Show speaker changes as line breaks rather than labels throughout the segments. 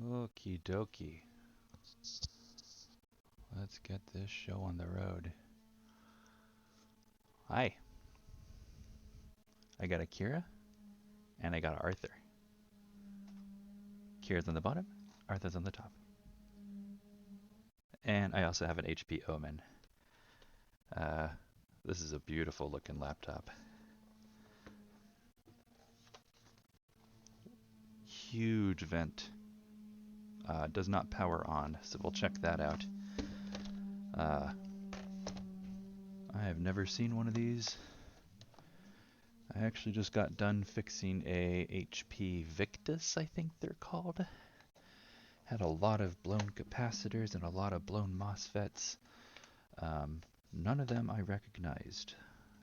Okie dokie. Let's get this show on the road. Hi. I got a Kira and I got a Arthur. Kira's on the bottom, Arthur's on the top. And I also have an HP Omen. Uh, this is a beautiful looking laptop. Huge vent. Does not power on, so we'll check that out. I have never seen one of these. I actually just got done fixing a HP Victus, I think they're called. Had a lot of blown capacitors and a lot of blown MOSFETs. None of them I recognized.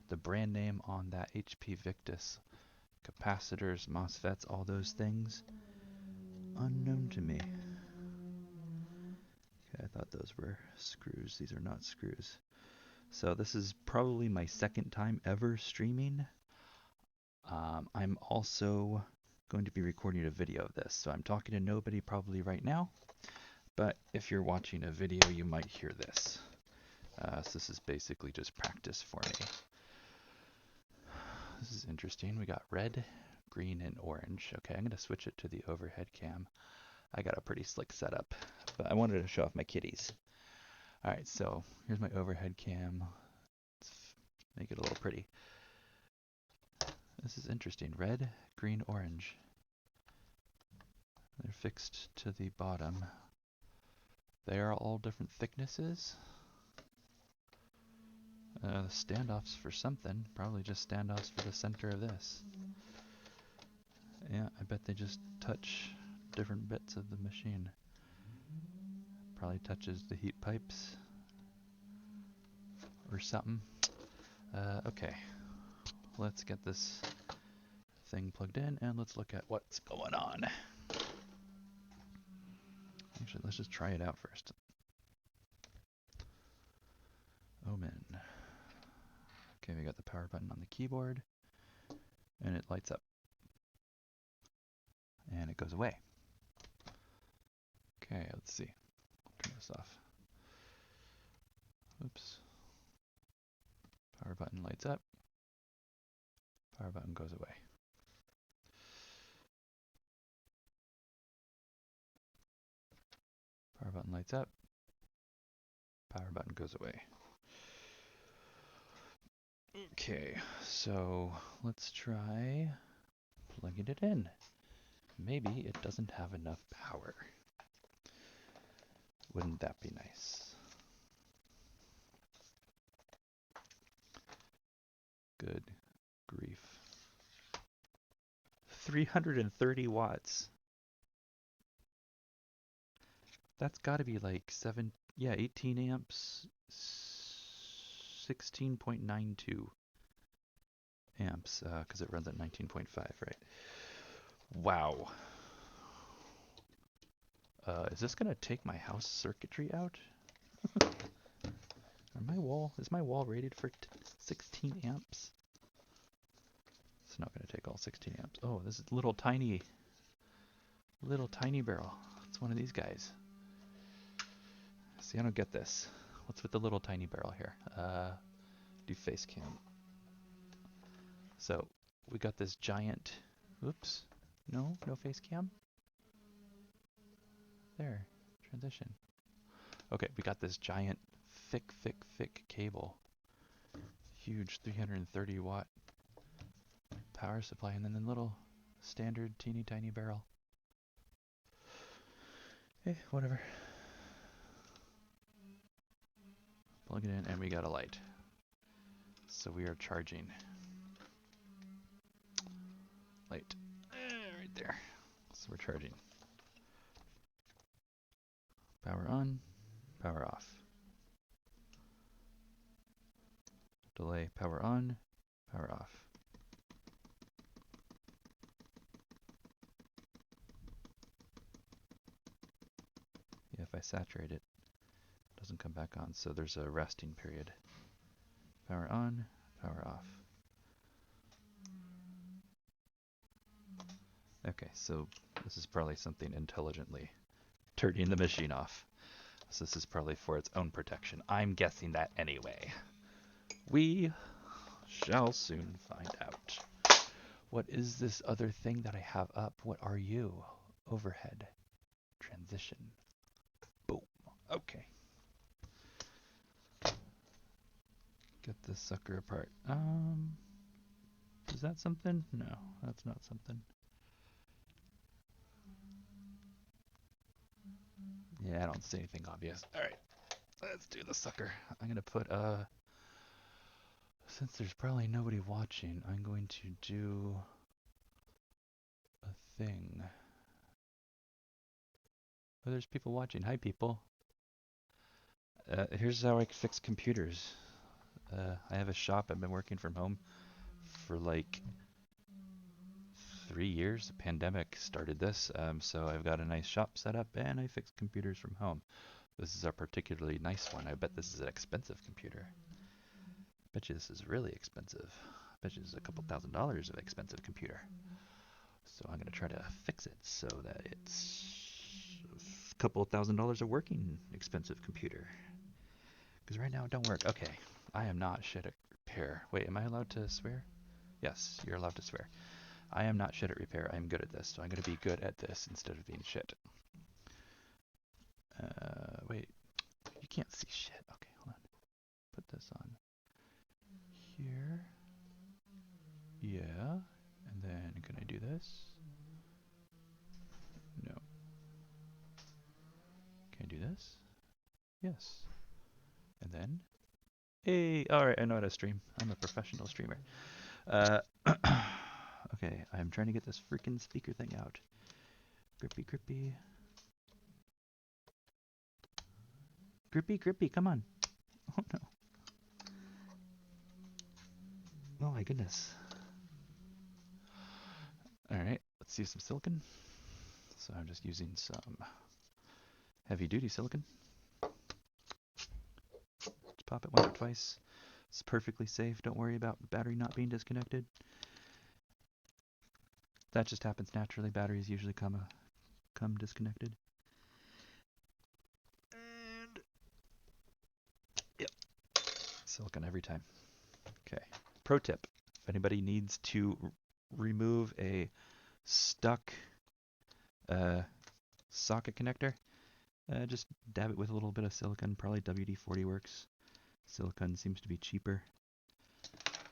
The brand name on that HP Victus, capacitors, MOSFETs, all those things, unknown to me. Okay, I thought those were screws. These are not screws. So this is probably my second time ever streaming. I'm also going to be recording a video of this, so I'm talking to nobody probably right now, but if you're watching a video you might hear this. So this is basically just practice for me. This is interesting. We got red, green, and orange. Okay, I'm going to switch it to the overhead cam. I got a pretty slick setup, but I wanted to show off my kitties. Alright, so here's my overhead cam. Let's make it a little pretty. This is interesting. Red, green, orange. They're fixed to the bottom. They are all different thicknesses. Standoffs for something. Probably just standoffs for the center of this. Yeah, I bet they just touch different bits of the machine. Probably touches the heat pipes or something. Okay, let's get this thing plugged in and let's look at what's going on. Actually, let's just try it out first. Omen. Okay, we got the power button on the keyboard and it lights up. And it goes away. Okay, let's see. Turn this off. Oops. Power button lights up. Power button goes away. Power button lights up. Power button goes away. Okay, so let's try plugging it in. Maybe it doesn't have enough power. Wouldn't that be nice? Good grief. 330 watts. That's got to be like 18 amps, 16.92 amps, because it runs at 19.5, right? Wow. Is this gonna take my house circuitry out? Is my wall rated for 16 amps? It's not gonna take all 16 amps. Oh, this is little tiny barrel. It's one of these guys. See, I don't get this. What's with the little tiny barrel here? Do face cam. So we got this giant. Oops. No face cam. There. Transition. Okay, we got this giant thick cable. Huge 330 watt power supply, and then the little standard teeny tiny barrel. Hey, whatever. Plug it in and we got a light. So we are charging. Light. Right there. So we're charging. Power on, power off. Delay, power on, power off. Yeah, if I saturate it, it doesn't come back on, so there's a resting period. Power on, power off. Okay, so this is probably something intelligently turning the machine off. So this is probably for its own protection. I'm guessing that anyway. We shall soon find out. What is this other thing that I have up? What are you? Overhead. Transition. Boom. Okay. Get this sucker apart. Is that something? No, that's not something. Yeah, I don't see anything obvious. Alright, let's do the sucker. I'm gonna put, since there's probably nobody watching, I'm going to do a thing. Oh, there's people watching. Hi, people. Here's how I fix computers. I have a shop. I've been working from home for like 3 years. The pandemic started this, so I've got a nice shop set up and I fix computers from home. This is a particularly nice one. I bet this is an expensive computer. I bet you this is really expensive. I bet you this is a couple $1,000s of expensive computer. So I'm going to try to fix it so that it's a couple $1,000s of working expensive computer. Because right now it don't work. Okay, I am not shit at repair. Wait, am I allowed to swear? Yes, you're allowed to swear. I am not shit at repair. I am good at this, so I'm going to be good at this instead of being shit. Wait, you can't see shit. Okay, hold on. Put this on here. Yeah, and then can I do this? No. Can I do this? Yes. And then, hey, alright, I know how to stream. I'm a professional streamer. Okay, I'm trying to get this freaking speaker thing out. Grippy, grippy. Grippy, grippy, come on. Oh no. Oh my goodness. Alright, let's use some silicon. So I'm just using some heavy duty silicon. Just pop it once or twice. It's perfectly safe. Don't worry about the battery not being disconnected. That just happens naturally. Batteries usually come disconnected. And yep, silicon every time. Okay. Pro tip: if anybody needs to remove a stuck socket connector, just dab it with a little bit of silicon. Probably WD-40 works. Silicon seems to be cheaper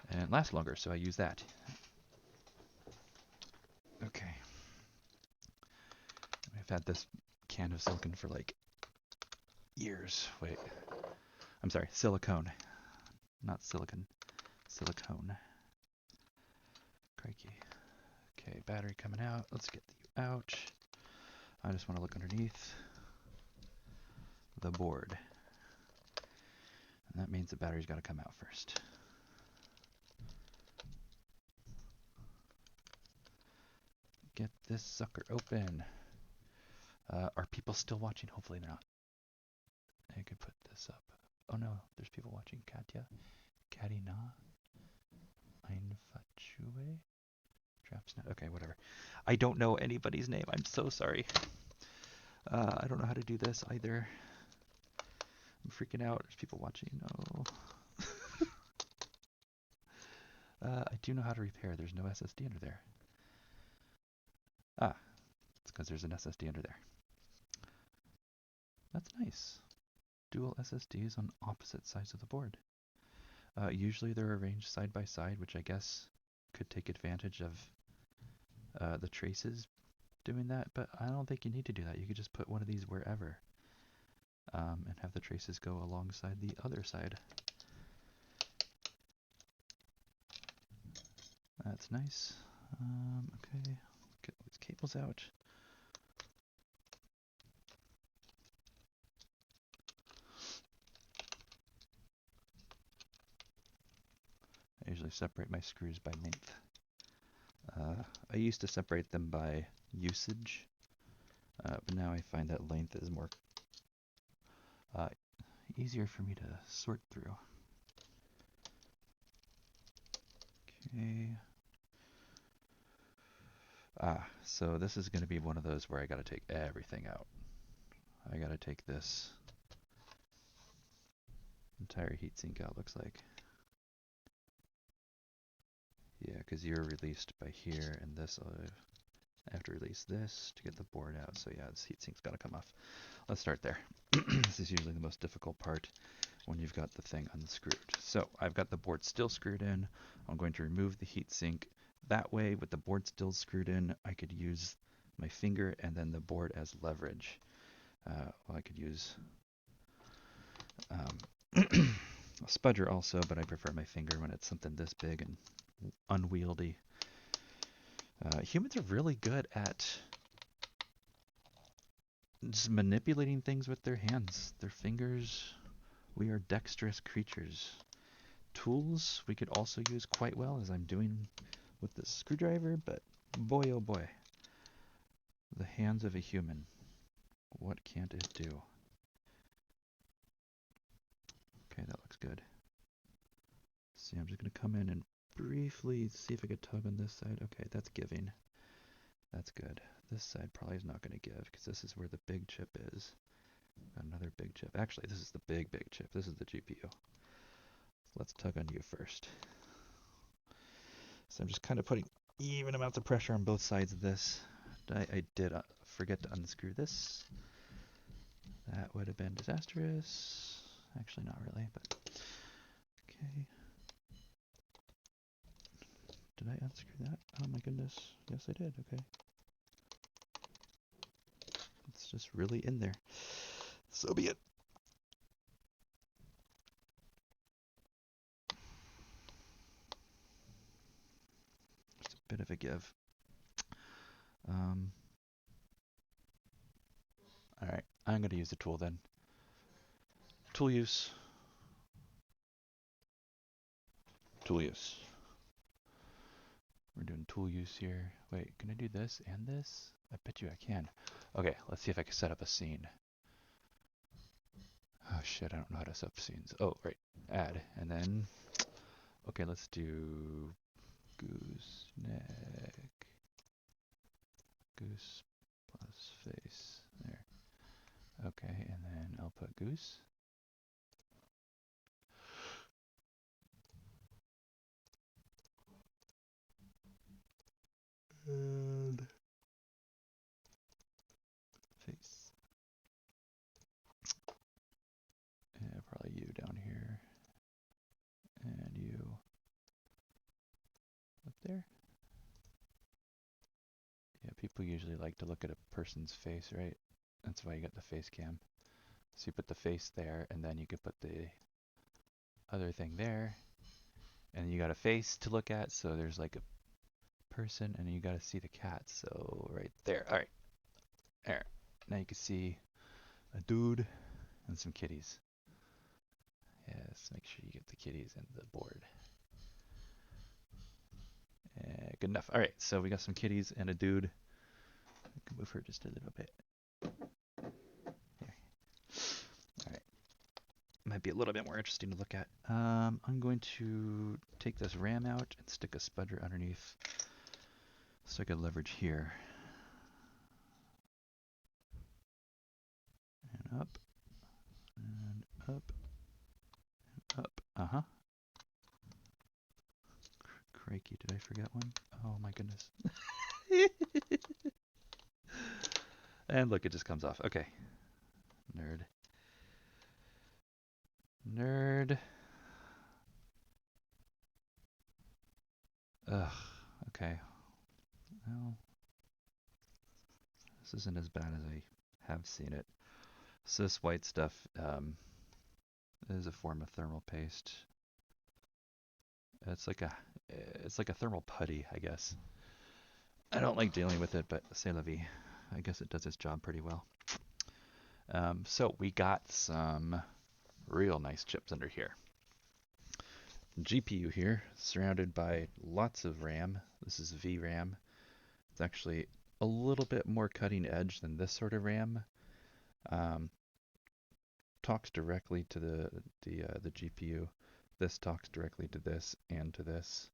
and lasts longer, so I use that. Okay. I've had this can of silicon for like years. Wait. I'm sorry, silicone. Not silicon. Silicone. Crikey. Okay, battery coming out. Let's get you out. I just want to look underneath the board. And that means the battery's got to come out first. Get this sucker open. Are people still watching? Hopefully not. I could put this up. Oh no, there's people watching. Katya. Katina. Einfatue. Trapsnet. Okay, whatever. I don't know anybody's name. I'm so sorry. I don't know how to do this either. I'm freaking out. There's people watching. Oh. I do know how to repair. There's no SSD under there. Ah, it's because there's an SSD under there. That's nice. Dual SSDs on opposite sides of the board. Usually they're arranged side by side, which I guess could take advantage of the traces doing that, but I don't think you need to do that. You could just put one of these wherever and have the traces go alongside the other side. That's nice. Okay, get these cables out. I usually separate my screws by length. I used to separate them by usage, but now I find that length is more easier for me to sort through. Okay. So this is going to be one of those where I got to take everything out. I gotta take this entire heatsink out, looks like. Yeah, because you're released by here, and this, I have to release this to get the board out. So yeah, this heatsink's gotta come off. Let's start there. This is usually the most difficult part when you've got the thing unscrewed. So I've got the board still screwed in. I'm going to remove the heatsink. That way, with the board still screwed in, I could use my finger and then the board as leverage. Well, I could use a spudger also, but I prefer my finger when it's something this big and unwieldy. Humans are really good at just manipulating things with their hands, their fingers. We are dexterous creatures. Tools we could also use quite well, as I'm doing with this screwdriver, but boy oh boy, the hands of a human, what can't it do? Okay, that looks good. See, I'm just going to come in and briefly see if I could tug on this side. Okay, that's giving. That's good. This side probably is not going to give, because this is where the big chip is. Got another big chip. Actually, this is the big chip. This is the GPU. Let's tug on you first. So I'm just kind of putting even amounts of pressure on both sides of this. I did forget to unscrew this. That would have been disastrous. Actually, not really, but okay. Did I unscrew that? Oh my goodness. Yes, I did. Okay. It's just really in there. So be it. Just a bit of a give. Alright, I'm going to use the tool then. Tool use. Tool use. We're doing tool use here. Wait, can I do this and this? I bet you I can. Okay, let's see if I can set up a scene. Oh shit, I don't know how to set up scenes. Oh, right. Add. And then, okay, let's do gooseneck. Goose plus face. There. Okay, and then I'll put goose. And face. Yeah, probably you down here. And you up there. Yeah, people usually like to look at a person's face, right? That's why you got the face cam. So you put the face there, and then you could put the other thing there. And you got a face to look at, so there's like a person, and you got to see the cat. So right there. All right. There. Now you can see a dude and some kitties. Yes, make sure you get the kitties and the board. Good enough. All right, so we got some kitties and a dude. I can move her just a little bit. There. All right. Might be a little bit more interesting to look at. I'm going to take this ram out and stick a spudger underneath so I can leverage here. And up. And up. And up. Uh-huh. Crikey, did I forget one? Oh my goodness. And look, it just comes off. Okay. Nerd. Nerd. Ugh. Okay. Well, this isn't as bad as I have seen it. So this white stuff is a form of thermal paste. It's like a thermal putty, I guess. I don't like dealing with it, but c'est la vie. I guess it does its job pretty well. So we got some real nice chips under here. GPU here, surrounded by lots of RAM. This is VRAM. It's actually a little bit more cutting edge than this sort of RAM. Talks directly to the GPU. This talks directly to this and to this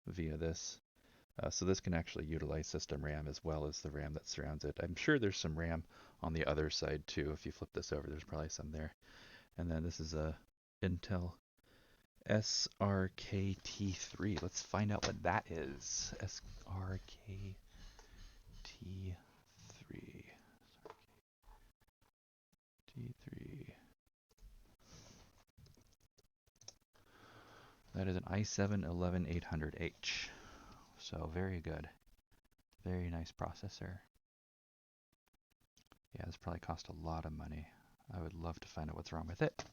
via this. So this can actually utilize system RAM as well as the RAM that surrounds it. I'm sure there's some RAM on the other side too. If you flip this over, there's probably some there. And then this is a Intel SRKT3. Let's find out what that is. SRKT3. T3. That is an i7-11800H. So very good. Very nice processor. Yeah, this probably cost a lot of money. I would love to find out what's wrong with it.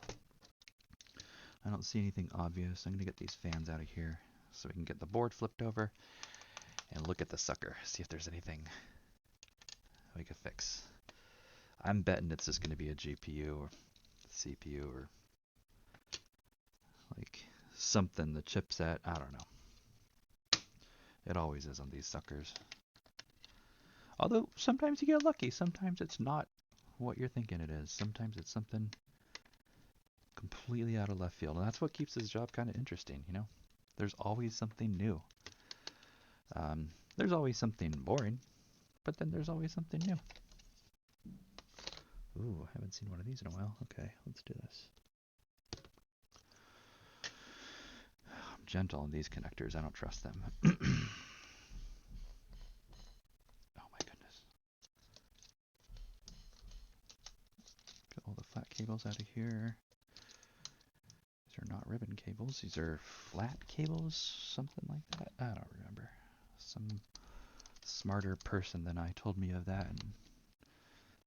I don't see anything obvious. I'm going to get these fans out of here so we can get the board flipped over and look at the sucker. See if there's anything we could fix. I'm betting it's just going to be a GPU or CPU or like something, the chipset. I don't know. It always is on these suckers. Although sometimes you get lucky. Sometimes it's not what you're thinking it is. Sometimes it's something completely out of left field. And that's what keeps this job kind of interesting, you know? There's always something new. There's always something boring, but then there's always something new. Ooh, I haven't seen one of these in a while. Okay, let's do this. I'm gentle on these connectors. I don't trust them. Oh my goodness. Get all the flat cables out of here. These are not ribbon cables. These are flat cables, something like that. I don't remember. Some smarter person than I told me of that, and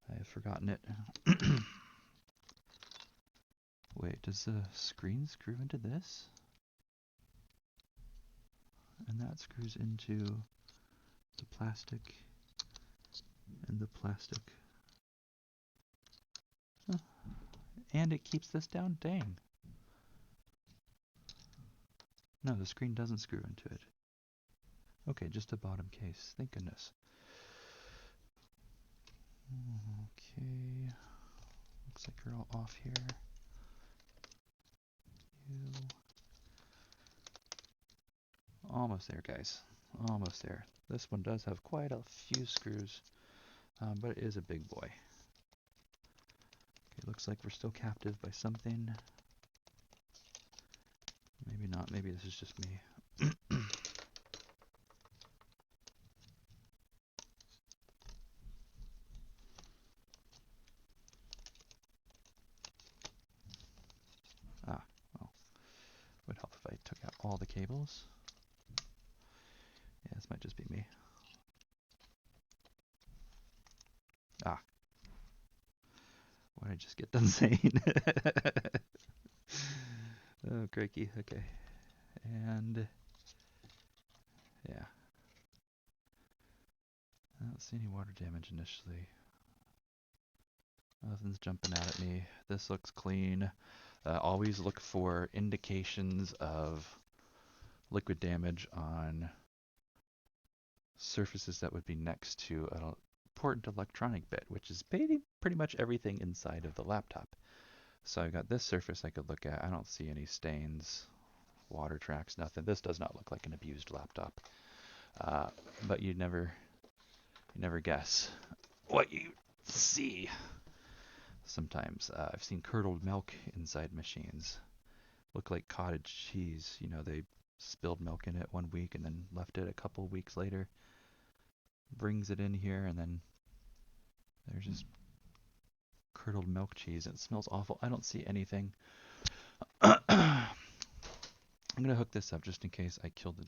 I have forgotten it. Wait, does the screen screw into this? And that screws into the plastic and the plastic. Huh. And it keeps this down? Dang. No, the screen doesn't screw into it. Okay, just a bottom case. Thank goodness. Okay. Looks like you're all off here. You. Almost there, guys. Almost there. This one does have quite a few screws, but it is a big boy. Okay, looks like we're still captive by something. Maybe not. Maybe this is just me. Ah, well, would help if I took out all the cables. Yeah, this might just be me. Ah. What did I just get done saying? Oh, crikey. Okay. And yeah. I don't see any water damage initially. Nothing's jumping out at me. This looks clean. Always look for indications of liquid damage on surfaces that would be next to an important electronic bit, which is pretty much everything inside of the laptop. So I've got this surface I could look at. I don't see any stains, water tracks, nothing. This does not look like an abused laptop. But you never guess what you see. Sometimes I've seen curdled milk inside machines. Look like cottage cheese. You know, they spilled milk in it 1 week and then left it a couple weeks later. Brings it in here and then there's just curdled milk cheese. It smells awful. I don't see anything. I'm gonna hook this up just in case I kill the,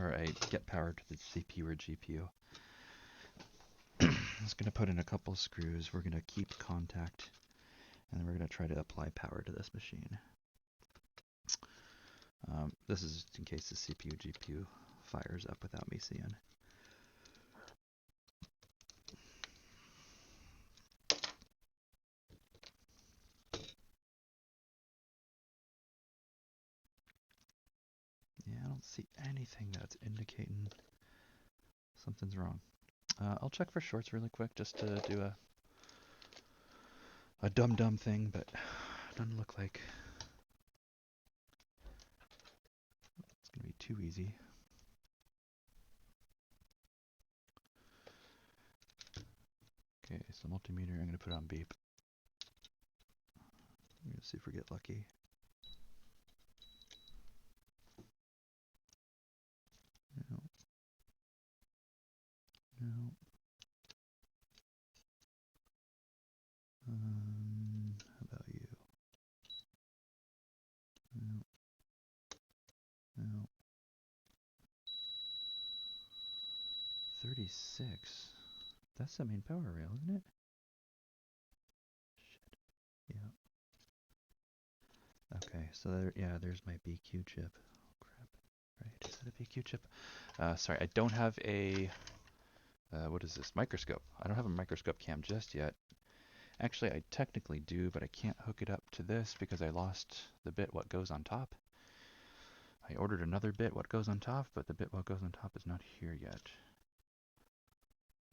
or I get power to the CPU or GPU. I'm just gonna put in a couple screws. We're gonna keep contact, and then we're gonna try to apply power to this machine. This is just in case the CPU GPU fires up without me seeing. Yeah, I don't see anything that's indicating something's wrong. I'll check for shorts really quick just to do a dumb thing, but it doesn't look like it's gonna be too easy. Okay, so multimeter, I'm going to put on beep. I'm going to see if we get lucky. No. No. How about you? No. No. 36. That's the main power rail, isn't it? Shit. Yeah. Okay, so there, yeah, there's my BQ chip. Oh, crap. Right, is that a BQ chip? Sorry, I don't have a, what is this, microscope. I don't have a microscope cam just yet. Actually, I technically do, but I can't hook it up to this because I lost the bit what goes on top. I ordered another bit what goes on top, but the bit what goes on top is not here yet.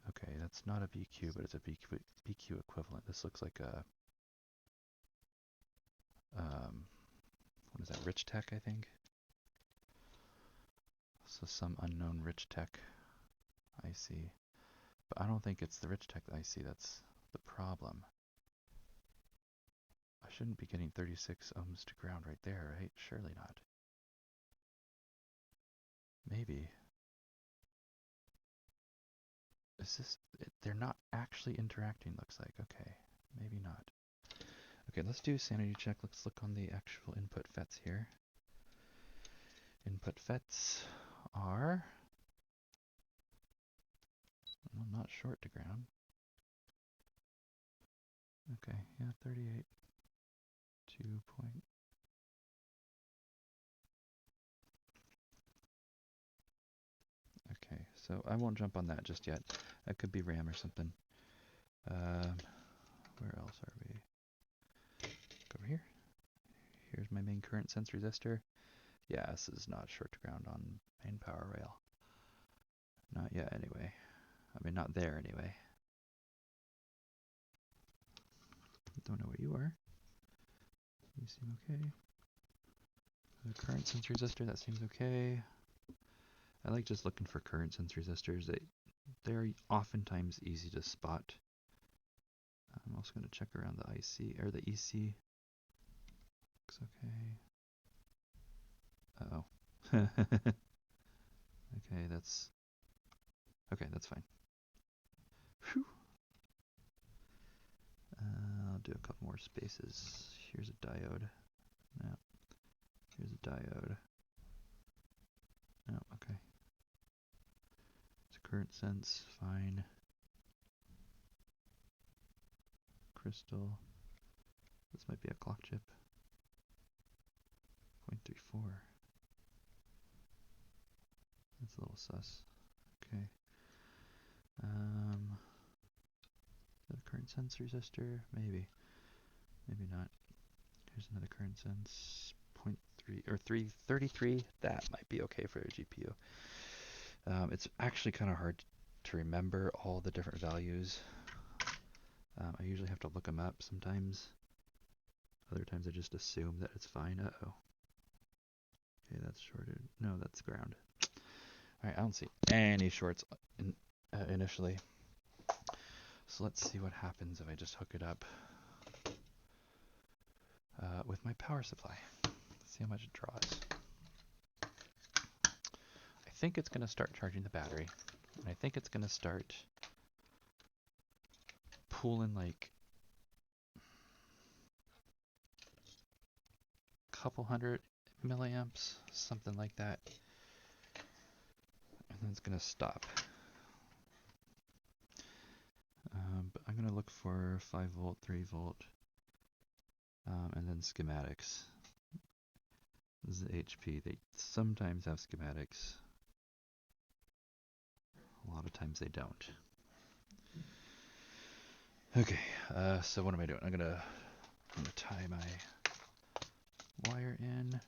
Okay, that's not a BQ, but it's a BQ equivalent. This looks like a, what is that, Rich Tech, I think? So some unknown Rich Tech IC. But I don't think it's the Rich Tech IC that's the problem. I shouldn't be getting 36 ohms to ground right there, right? Surely not. Maybe. Is this, they're not actually interacting, looks like. Okay, maybe not. Okay, let's do sanity check. Let's look on the actual input FETs here. Input FETs are, well, not short to ground. Okay, yeah, 38. 2 point. Okay, so I won't jump on that just yet. That could be RAM or something. Where else are we? Go over here. Here's my main current sense resistor. Yeah, this is not short to ground on main power rail. Not yet, anyway. I mean, not there, anyway. Don't know what you are. You seem okay. The current sense resistor, that seems okay. I like just looking for current sense resistors. They're oftentimes easy to spot. I'm also going to check around the IC, or the EC. Looks okay. Uh-oh. Okay, that's fine. Whew. I'll do a couple more spaces. Here's a diode. No. Here's a diode. No, okay. It's current sense, fine. Crystal. This might be a clock chip. 0.34. That's a little sus. Okay. The current sense resistor? Maybe. Maybe not. Here's another current sense. 0.3 or 333. That might be okay for a GPU. It's actually kind of hard to remember all the different values. I usually have to look them up sometimes. Other times I just assume that it's fine. Uh-oh. Okay, that's shorted. No, that's ground. Alright, I don't see any shorts initially. So let's see what happens if I just hook it up with my power supply. Let's see how much it draws. I think it's going to start charging the battery. And I think it's going to start pulling like a couple hundred milliamps, something like that. And then it's going to stop. But I'm going to look for 5 volt, 3 volt, and then schematics. This is the HP. They sometimes have schematics. A lot of times they don't. Okay, so what am I doing? I'm gonna tie my wire in.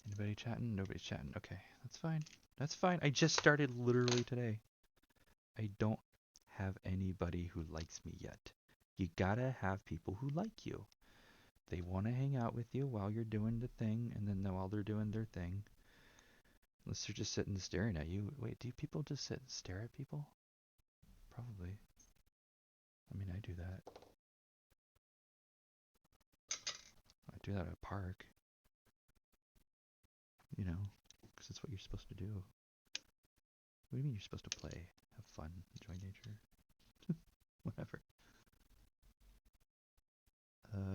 Anybody chatting? Nobody's chatting. Okay, that's fine. That's fine. I just started literally today. I don't have anybody who likes me yet. You gotta have people who like you. They want to hang out with you while you're doing the thing, and then while they're doing their thing, unless they're just sitting staring at you. Wait, do people just sit and stare at people? Probably. do that. I do that at a park. You know, because it's what you're supposed to do. What do you mean you're supposed to play, have fun, enjoy nature? Whatever.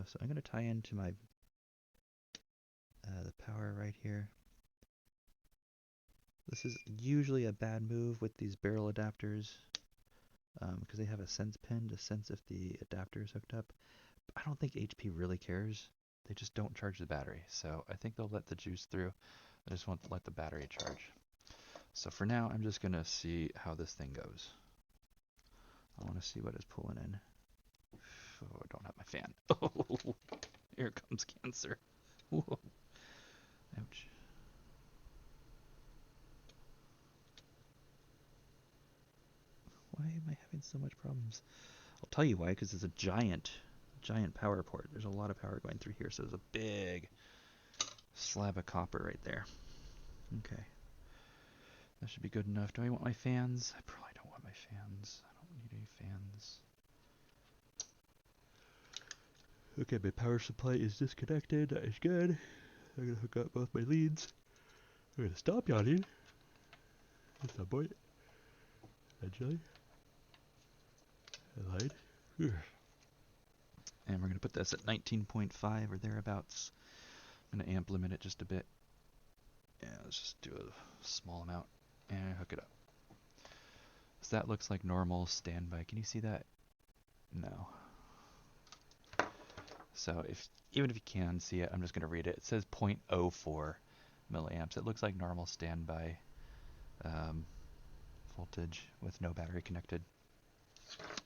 So I'm going to tie into my the power right here. This is usually a bad move with these barrel adapters because they have a sense pin to sense if the adapter is hooked up. But I don't think HP really cares. They just don't charge the battery. So I think they'll let the juice through. I just won't let the battery charge. So for now, I'm just going to see how this thing goes. I want to see what it's pulling in. Oh, I don't have my fan. Oh, here comes cancer. Whoa. Ouch. Why am I having so much problems? I'll tell you why, because it's a giant power port. There's a lot of power going through here, so there's a big slab of copper right there. Okay. That should be good enough. Do I want my fans? I probably don't want my fans. I don't need any fans. Okay, my power supply is disconnected. That is good. I'm going to hook up both my leads. I'm going to stop yawning. At some point. Eventually. I lied. And we're going to put this at 19.5 or thereabouts. I'm going to amp limit it just a bit. Yeah, let's just do a small amount and hook it up. So that looks like normal standby. Can you see that? No. So even if you can see it, I'm just going to read it. It says 0.04 milliamps. It looks like normal standby voltage with no battery connected.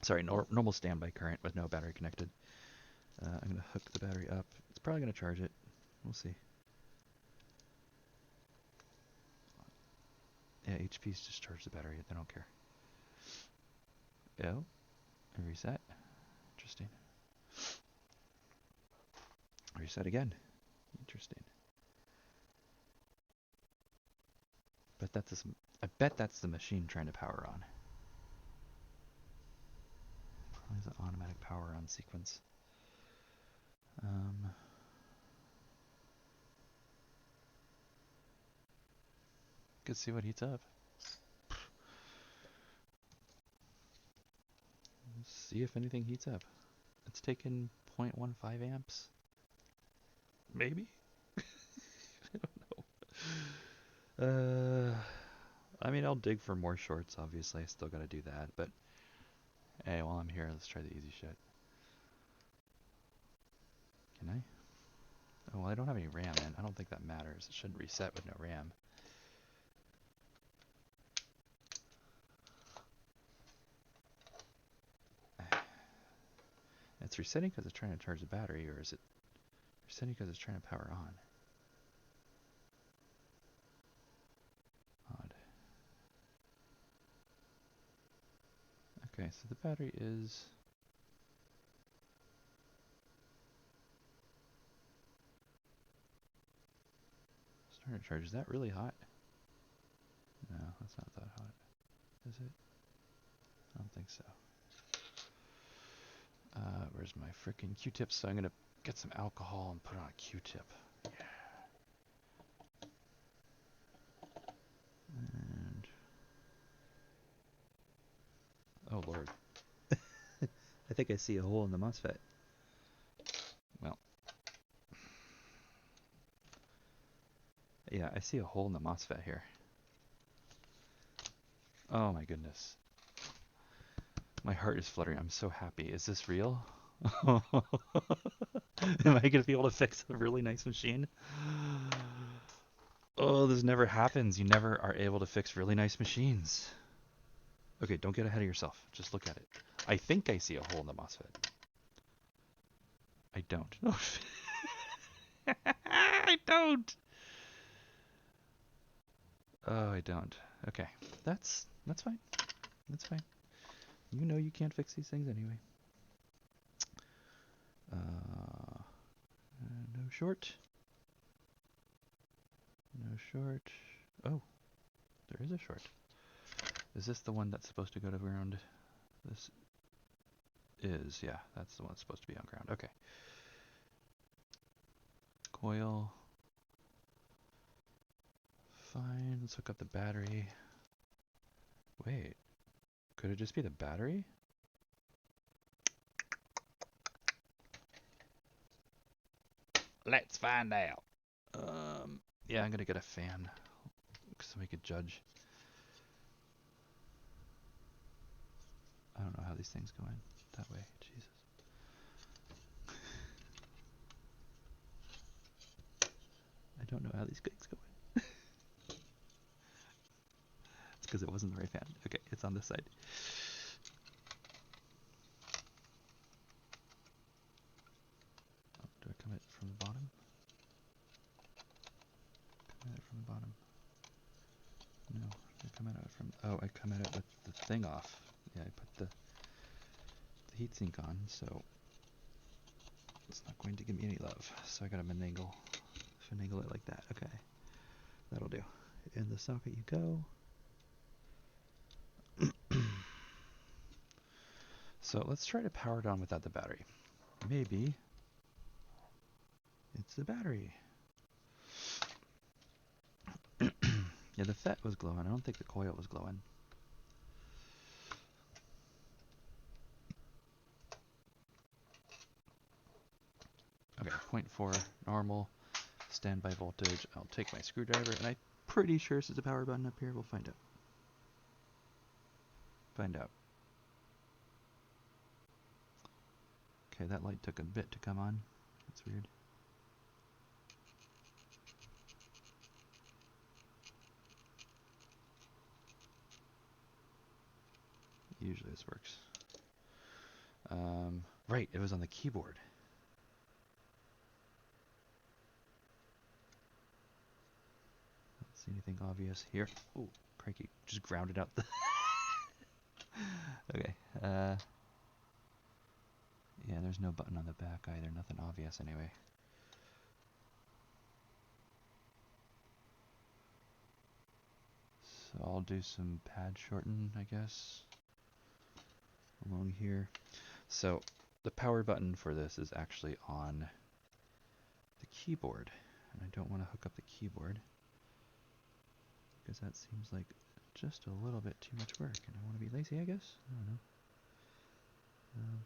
Sorry, normal standby current with no battery connected. I'm going to hook the battery up. It's probably going to charge it. We'll see. Yeah, HP's just charge the battery. They don't care. Oh, reset. Interesting. Reset again. Interesting. I bet that's the machine trying to power on. Probably is an automatic power on sequence. Let's see what heats up. Let's see if anything heats up. It's taken 0.15 amps. Maybe? I don't know. I mean, I'll dig for more shorts, obviously. I still gotta do that, but hey, while I'm here, let's try the easy shit. Can I? Oh, well, I don't have any RAM in. I don't think that matters. It shouldn't reset with no RAM. It's resetting because it's trying to charge the battery, or is it resetting because it's trying to power on? Odd. Okay, so the battery is... starting to charge. Is that really hot? No, that's not that hot. Is it? I don't think so. Where's my frickin' Q-tip? So I'm gonna get some alcohol and put on a Q-tip. Yeah. And oh lord, I think I see a hole in the MOSFET. Well, yeah, I see a hole in the MOSFET here. Oh my goodness. My heart is fluttering. I'm so happy. Is this real? Am I gonna be able to fix a really nice machine? Oh, this never happens. You never are able to fix really nice machines. Okay, don't get ahead of yourself. Just look at it. I think I see a hole in the MOSFET. I don't. I don't. Oh, I don't. Okay, that's fine. That's fine. You know you can't fix these things anyway. No short. No short. Oh, there is a short. Is this the one that's supposed to go to ground? This is, yeah, that's the one that's supposed to be on ground. Okay. Coil. Fine, let's hook up the battery. Wait, could it just be the battery? Let's find out. Yeah, I'm gonna get a fan so we could judge. I don't know how these things go in that way. Jesus. I don't know how these things go in. It's because it wasn't the right fan. Okay, it's on this side. Oh, do I come at it from the bottom? Come at it from the bottom. No, I come at it from. Oh, I come at it with the thing off. Yeah, I put the heatsink on, so it's not going to give me any love. So I gotta finagle it like that. Okay, that'll do. In the socket you go. So let's try to power it on without the battery. Maybe it's the battery. Yeah, the FET was glowing. I don't think the coil was glowing. Okay, 0.4 normal, standby voltage. I'll take my screwdriver, and I'm pretty sure this is a power button up here. We'll find out. Find out. Okay, that light took a bit to come on. That's weird. Usually this works. Right, it was on the keyboard. Don't see anything obvious here. Oh, cranky. Just grounded out the... Okay. Yeah, there's no button on the back either. Nothing obvious anyway. So I'll do some pad shorten, I guess, along here. So the power button for this is actually on the keyboard, and I don't want to hook up the keyboard because that seems like just a little bit too much work, and I want to be lazy, I guess. I don't know.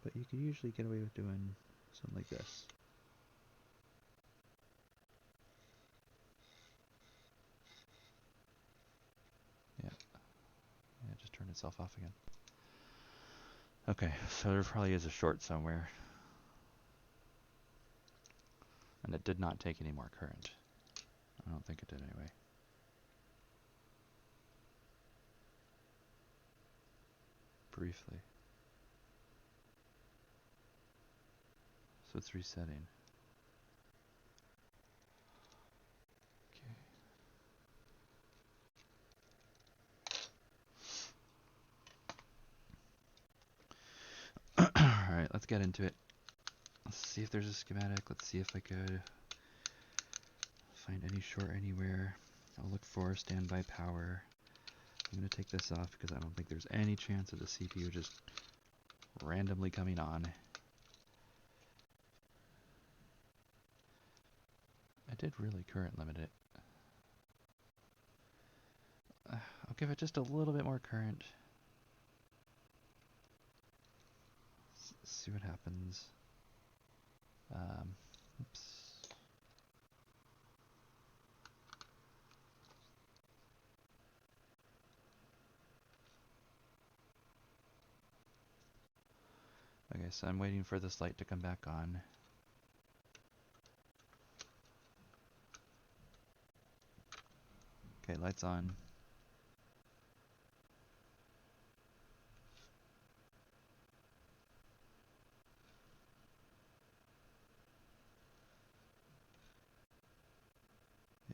But you can usually get away with doing something like this. Yeah. Yeah, just turned itself off again. Okay, so there probably is a short somewhere. And it did not take any more current. I don't think it did anyway. Briefly. So it's resetting. Okay. Alright, let's get into it. Let's see if there's a schematic. Let's see if I could find any short anywhere. I'll look for standby power. I'm going to take this off because I don't think there's any chance of the CPU just randomly coming on. I did really current limit it. I'll give it just a little bit more current. Let's see what happens. Oops. Okay, so I'm waiting for this light to come back on. Okay, lights on.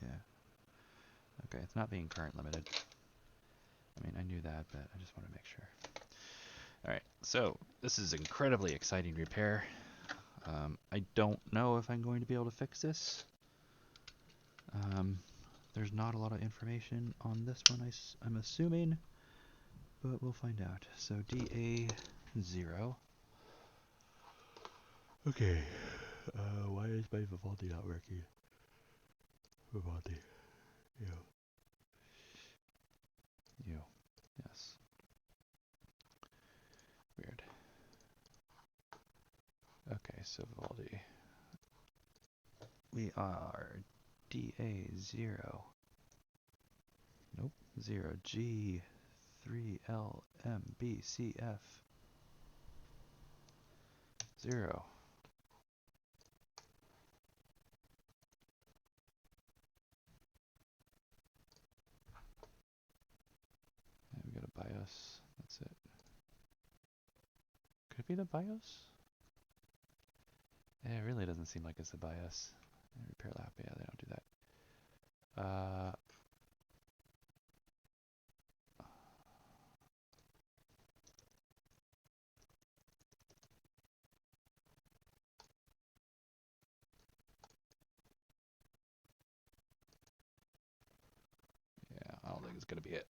Yeah. Okay, it's not being current limited. I mean, I knew that, but I just want to make sure. Alright, so this is incredibly exciting repair. I don't know if I'm going to be able to fix this. There's not a lot of information on this one, I'm assuming, but we'll find out. So DA0. Okay. Why is my Vivaldi not working? Vivaldi. You. You. Yes. Weird. Okay, so Vivaldi. We are DA0. Nope. 0G3LMBCF. 0. And we got a BIOS. That's it. Could it be the BIOS? Yeah, it really doesn't seem like it's the BIOS. Repair lap, yeah, they don't do that. Yeah, I don't think it's gonna be it.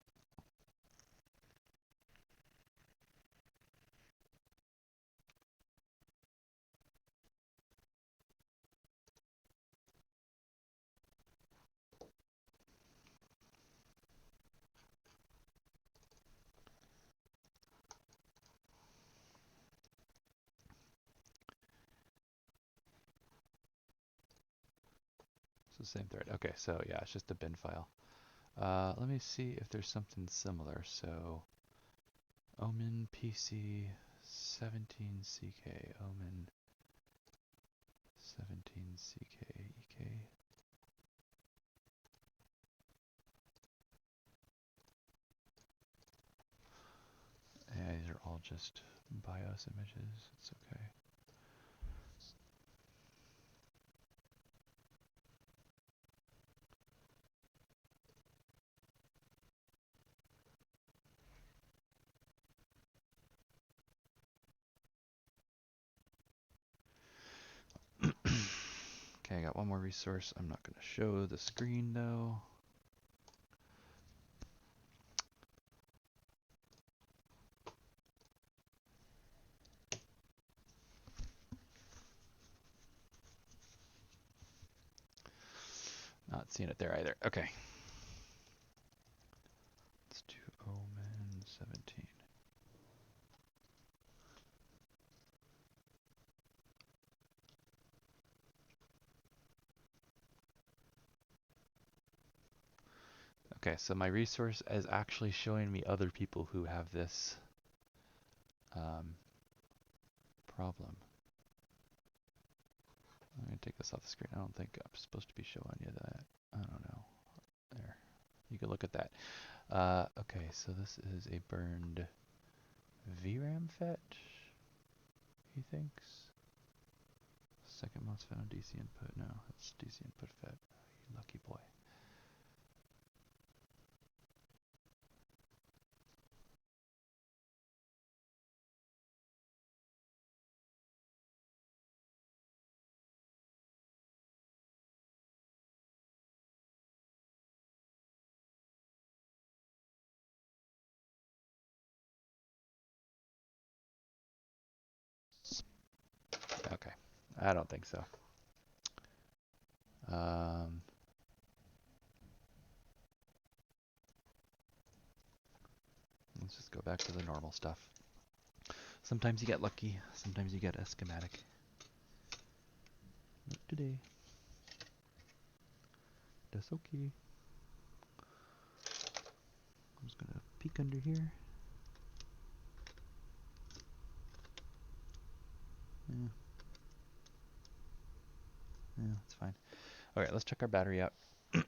It's the same thread. Okay, so yeah, it's just a bin file. Let me see if there's something similar. So, Omen PC 17CK, Omen 17CK, EK. Yeah, these are all just BIOS images. It's okay. Okay, I got one more resource. I'm not going to show the screen though. Not seeing it there either. Okay. Let's do Omen 17. Okay, so my resource is actually showing me other people who have this problem. I'm going to take this off the screen. I don't think I'm supposed to be showing you that. I don't know. There. You can look at that. Okay, so this is a burned VRAM fetch, he thinks. Second most found DC input. No, it's DC input fetch. You lucky boy. Okay, I don't think so. Let's just go back to the normal stuff. Sometimes you get lucky, sometimes you get a schematic. Not today. That's okay. I'm just gonna peek under here. Yeah. Yeah, that's fine. Okay, let's check our battery out. It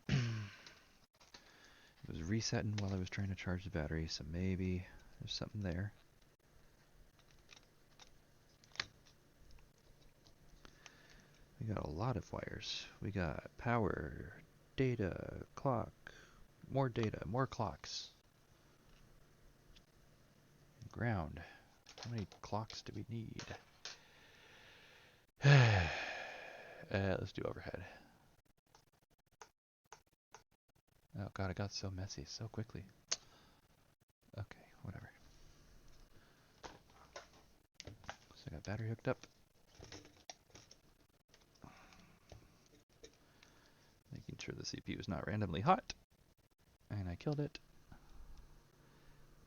was resetting while I was trying to charge the battery, so maybe there's something there. We got a lot of wires. We got power, data, clock, more data, more clocks. Ground. How many clocks do we need? Let's do overhead. Oh god, it got so messy so quickly. Okay, whatever. So I got battery hooked up. the CPU is not randomly hot. And I killed it.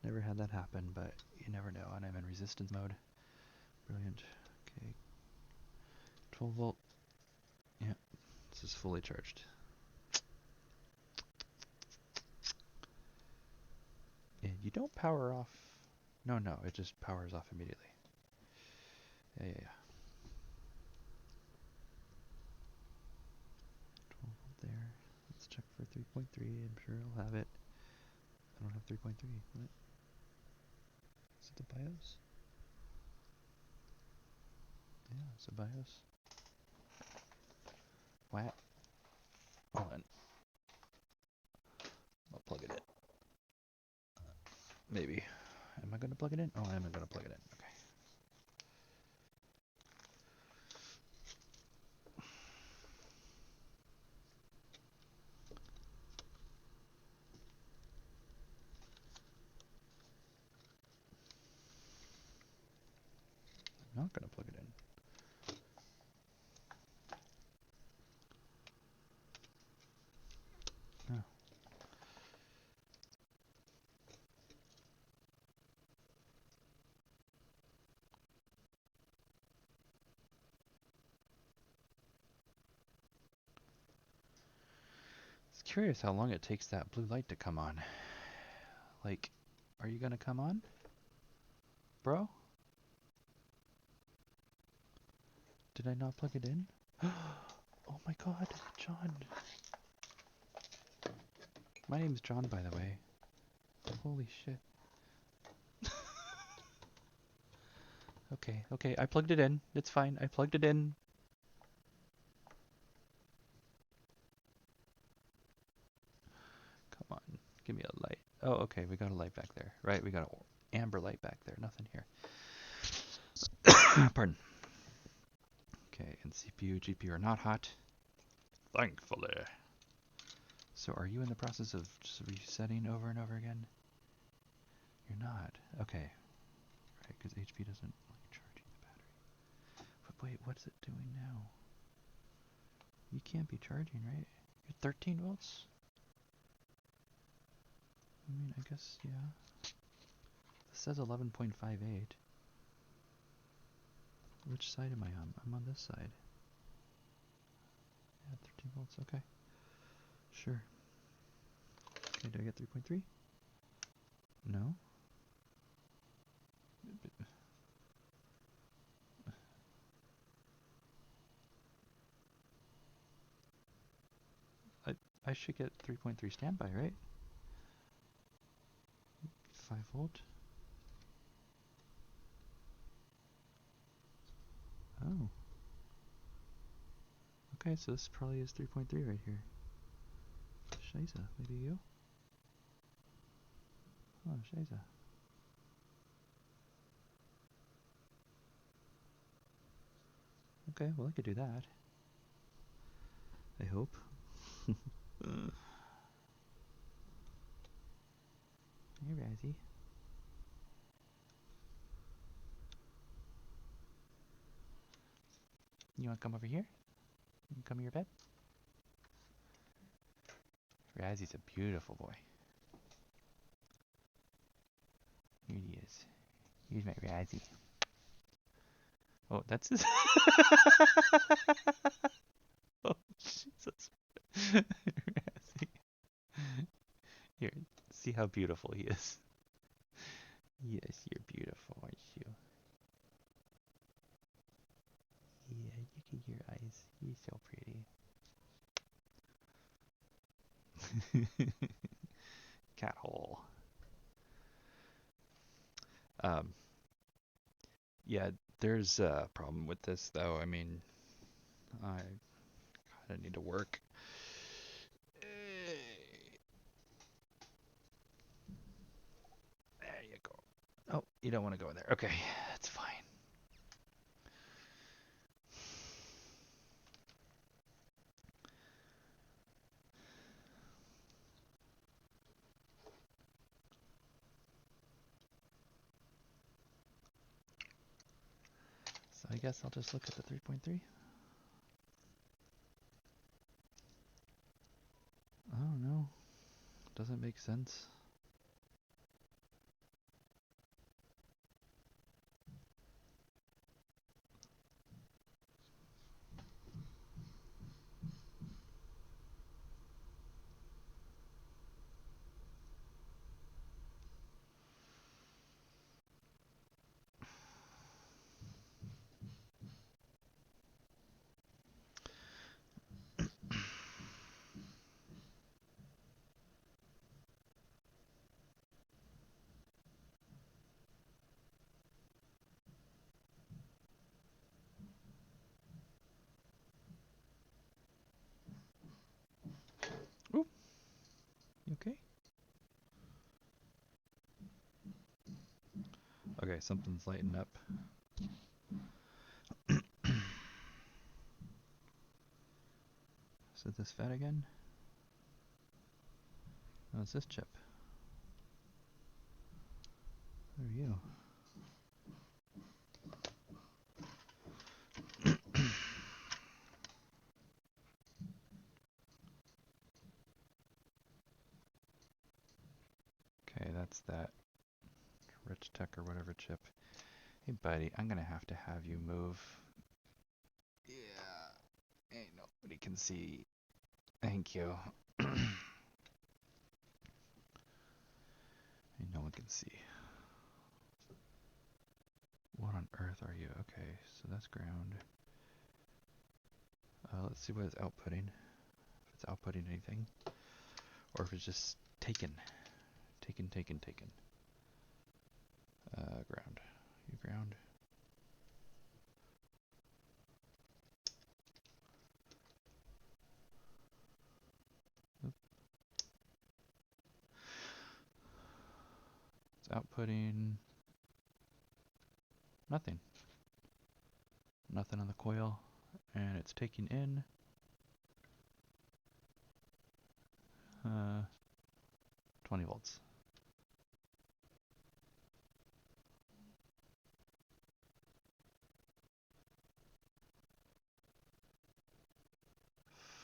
Never had that happen, but you never know. And I'm in resistance mode. Brilliant. Okay. 12 volt. Yeah, this is fully charged. And you don't power off. No, it just powers off immediately. Yeah. 12 volt there. Let's check for 3.3. I'm sure I'll have it. I don't have 3.3. What? Is it the BIOS? Yeah, it's a BIOS. What? Hold on. I'll plug it in. Maybe. Am I going to plug it in? Oh, I am going to plug it in. Okay. I'm not going to plug it in. No. It's curious how long it takes that blue light to come on. Like, are you going to come on? Bro? Did I not plug it in? Oh my god, John. My name's John, by the way. Holy shit. Okay, I plugged it in. It's fine, I plugged it in. Come on, give me a light. Oh, okay, we got a light back there. Right, we got an amber light back there. Nothing here. Pardon. Okay, and CPU, GPU are not hot. Thankfully. So are you in the process of just resetting over and over again? You're not. Okay. Right, because HP doesn't like charging the battery. But wait, what's it doing now? You can't be charging, right? You're 13 volts? I mean, I guess, yeah. This says 11.58. Which side am I on? I'm on this side. Yeah, 13 volts, okay. Sure. Okay, do I get 3.3? No. I should get 3.3 standby, right? 5 volt. Oh. Okay, so this probably is 3.3 right here. Scheiße, maybe you? Oh, scheiße. Okay, well I could do that. I hope. Hey, Razzie. You want to come over here? You come in your bed? Razzie's a beautiful boy. Here he is. Here's my Razzie. Oh, that's his... Oh, Jesus. Razzie. Here, see how beautiful he is. Yes, you're beautiful, aren't you? Yeah, look at your eyes. You're so pretty. Cat hole. Yeah, there's a problem with this, though. I mean, I kind of need to work. There you go. Oh, you don't want to go in there. Okay, that's fine. So I guess I'll just look at the 3.3. doesn't make sense. Oop. You okay? Okay, something's lighting up. Is it this fat again? Oh, it's this chip. Who are you? Okay, that's that Rich Tech or whatever chip. Hey buddy, I'm gonna have to have you move. Yeah, ain't nobody can see. Thank you. Ain't no one can see. What on earth are you? Okay, so that's ground. Let's see what it's outputting. If it's outputting anything. Or if it's just taken. Taken. Ground. You ground. Oop. It's outputting nothing. Nothing on the coil. And it's taking in 20 volts.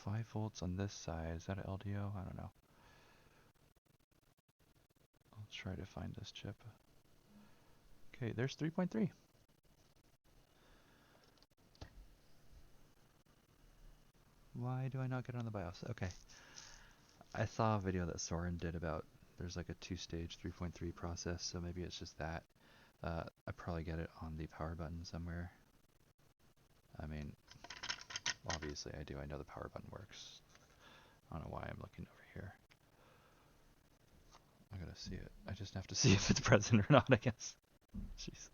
Five volts on this side. Is that an LDO? I don't know. I'll try to find this chip. Okay, there's 3.3. Why do I not get on the BIOS? Okay. I saw a video that Soren did about there's like a two-stage 3.3 process, so maybe it's just that. I probably get it on the power button somewhere. I mean, obviously I do. I know the power button works. I don't know why I'm looking over here. I gotta see it. I just have to see if it's present or not, I guess. Jesus.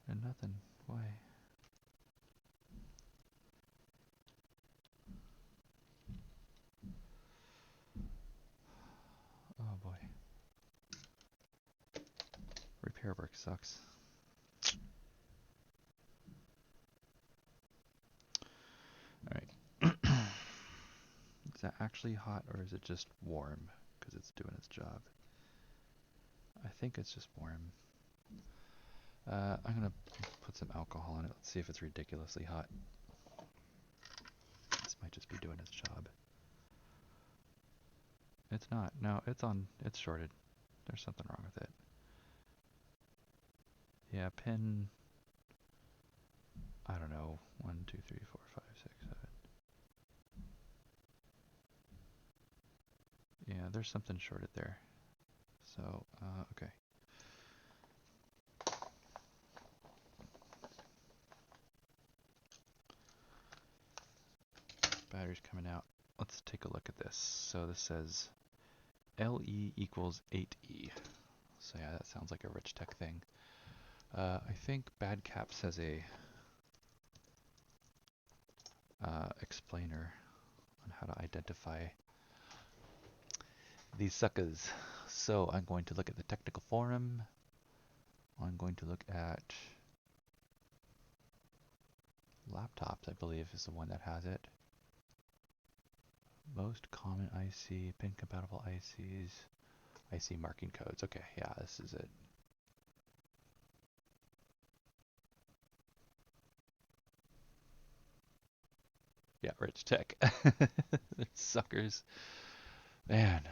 And nothing. Why? Oh boy. Repair work sucks. Alright. Is that actually hot or is it just warm? Because it's doing its job. I think it's just warm. I'm gonna put some alcohol in it. Let's see if it's ridiculously hot. This might just be doing its job. It's not. No, it's on. It's shorted. There's something wrong with it. Yeah, pin. I don't know. 1, 2, 3, 4, 5, 6, 7. Yeah, there's something shorted there. So, okay. Battery's coming out. Let's take a look at this. So this says LE equals 8E. So yeah, that sounds like a Rich Tech thing. I think Bad Caps has a explainer on how to identify these suckers. So I'm going to look at the technical forum. I'm going to look at laptops, I believe is the one that has it. Most common IC, pin compatible ICs, IC marking codes. Okay, yeah, this is it. Yeah, Rich Tech. Suckers. Man,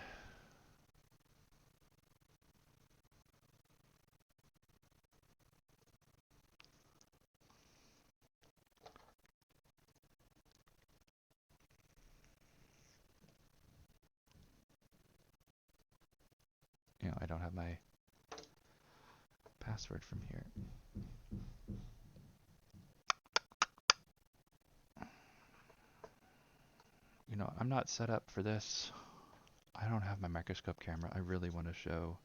I don't have my password from here. I'm not set up for this. I don't have my microscope camera. I really want to show.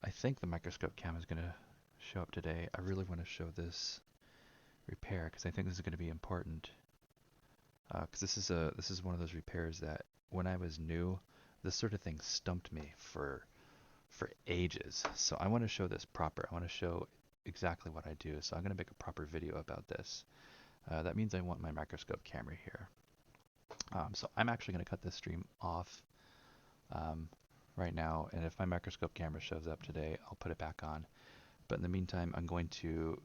I think the microscope cam is going to show up today. I really want to show this repair because I think this is going to be important. Because this is one of those repairs that when I was new, this sort of thing stumped me for ages. So I want to show this proper. I want to show exactly what I do. So I'm going to make a proper video about this. That means I want my microscope camera here. So I'm actually going to cut this stream off right now, and if my microscope camera shows up today, I'll put it back on. But in the meantime, I'm going to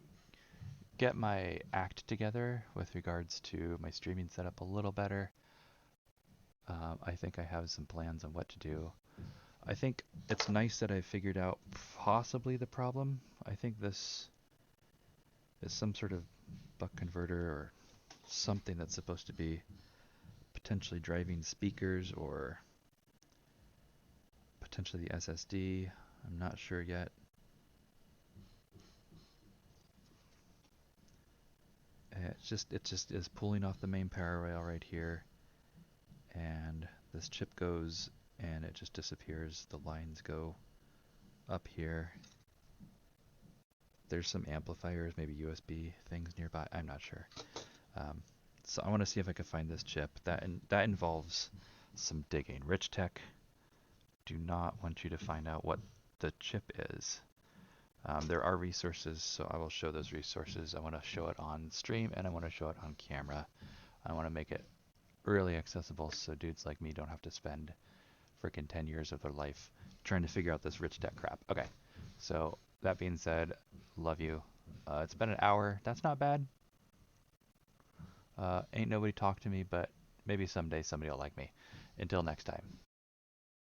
get my act together with regards to my streaming setup a little better. I think I have some plans on what to do. I think it's nice that I figured out possibly the problem. I think this is some sort of buck converter or something that's supposed to be potentially driving speakers or potentially the SSD. I'm not sure yet. It just is pulling off the main power rail right here, and this chip goes and it just disappears. The lines go up here. There's some amplifiers, maybe USB things nearby. I'm not sure. Um, so I want to see if I can find this chip. That involves some digging. Rich Tech do not want you to find out what the chip is. There are resources, so I will show those resources. I want to show it on stream and I want to show it on camera. I want to make it really accessible so dudes like me don't have to spend freaking 10 years of their life trying to figure out this rich tech crap. Okay, so that being said, love you. It's been an hour. That's not bad. Ain't nobody talked to me, but maybe someday somebody will like me. Until next time.